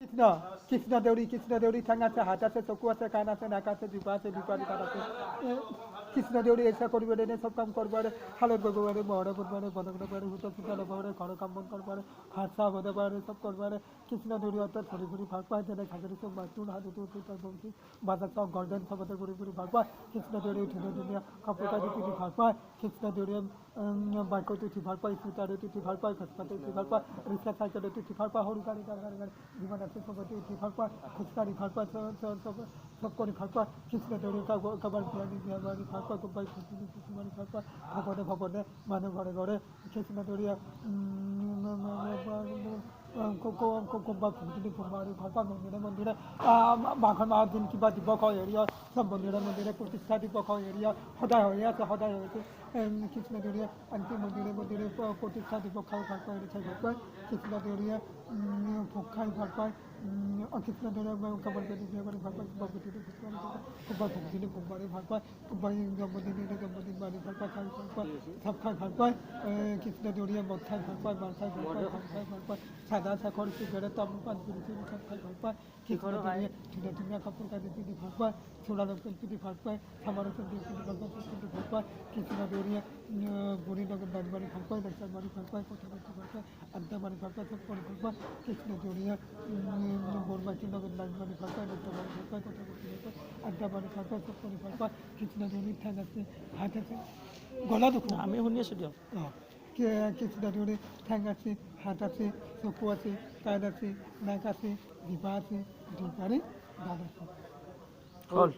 কৃষ্ণ কৃষ্ণ দেউৰী ঠেং আছে হাত আছে চকু আছে কাণ আছে নাক আছে জিভা আছে দুপাৰি কাঠ আছে কৃষ্ণ দেউৰী ইচ্ছা কৰিব দে চব কাম কৰিব পাৰে শালত গৈ পাৰে মহৰা কৰিব পাৰে বন্ধ কৰিব পাৰে হোটেল চোটেল ল'ব পাৰে ঘৰৰ কাম বন কৰিব পাৰে ভাত চাহ বনাব পাৰে চব কৰিব পাৰে কৃষ্ণ দেউৰী অৰ্থাৎ ঘূৰি ফুৰি ভাল পায় যেনে ঘাগৰি চব মাছটোৰ হাততো উঠি বাজাৰ চাওক গৰ্ডেন চবতে ঘূৰি ফুৰি ভাল পায় কৃষ্ণ দেউৰী ধুনীয়া ধুনীয়া কাপোৰ কানি পিন্ধি ভাল পায় কৃষ্ণ দেউৰীয়ে বাইকত উঠি ভাল পায় স্কুটাৰত উঠি ভাল পায় খোজকাঢ়ি উঠি ভাল পায় ৰিক্সা চাইকেলত উঠি ভাল পায় সৰু গাড়ী ডাঙৰ গাড়ী যিমান আছে চবতে উঠি ভাল পায় খোজকাঢ়ি ভাল পায় চব কৰি ভাল পায় কৃষ্ণ দেউৰী কাৰোবাৰ বিয়া মাৰি ভাল পায় কোনোবাই খুচি মাৰি ভাল পায় ভকতে মানুহ ঘৰে ঘৰে কৃষ্ণ দেউৰীয়ে কোনোবা ভুলখিনি মাৰি ভাল পায় মন্দিৰে মাঘৰ মাহত দিন কিবা দিৱস হয় হেৰি হয় চব মন্দিৰে প্ৰতিষ্ঠা দিৱস হয় হেৰি হয় সদায় হৈ আছে কৃষ্ণ দেউৰীয়ে আনকি মন্দিৰে প্ৰতিষ্ঠা দিৱস খাই ভাল পায় হেৰি চাই ভাল পায় কৃষ্ণ দেউৰীয়ে ভোগ খাই ভাল পায় কৃষ্ণ দেউৰীয়ে কাবাৰ পেটি বিয়া কৰি ভাল পায় কোনোবা গুটিটো কোনোবা ভোগখিনি ভোগ মাৰি ভাল পায় কোনোবাই জন্মদিন মাৰি ভাল পায় খাই ভাল পায় চাপ খাই ভাল পায় কৃষ্ণ দেউৰীয়ে মদ খাই ভাল পায় মাৰ খাই ভাল পায় ভাত খাই ভাল পায় চাদা চাখৰ চিগাৰেট তামোল পাণ বিড়ি চব খাই ভাল পায় কৃষ্ণ দেউৰীয়ে ধুনীয়া ধুনীয়া কাপোৰ কানি পিন্ধি ভাল পায় চোলা পেণ্ট পিন্ধি ভাল পায় চামাৰ পেণ্ট পিন্ধি ভাল পায় পিন্ধি ভাল পায় কৃষ্ণ দেউৰীয়ে বুঢ়ীৰ লগত দাঁত মাৰি ভাল পায় লেকচাৰ মাৰি ভাল পায় কথা পাতি ভাল পায় আড্ডা মাৰি ভাল পায় চব কৰি ভাল পায় কৃষ্ণ দেউৰীয়ে বৰ মাইকীৰ লগত দাঁত মাৰি ভাল পায় লেকচাৰ মাৰি ভাল পায় কথা পাতি ভাল পায় আড্ডা মাৰি ভাল পায় চব কৰি ভাল পায় কৃষ্ণ দেউৰীৰ ঠেং আছে হাত আছে গলা দুখ আমি শুনি আছোঁ দিয়ক কৃষ্ণ দেউৰীৰ ঠেং আছে হাত আছে চকু আছে কাণ আছে নাক আছে জিভা আছে দুপাৰি দাঁত আছে হ'ল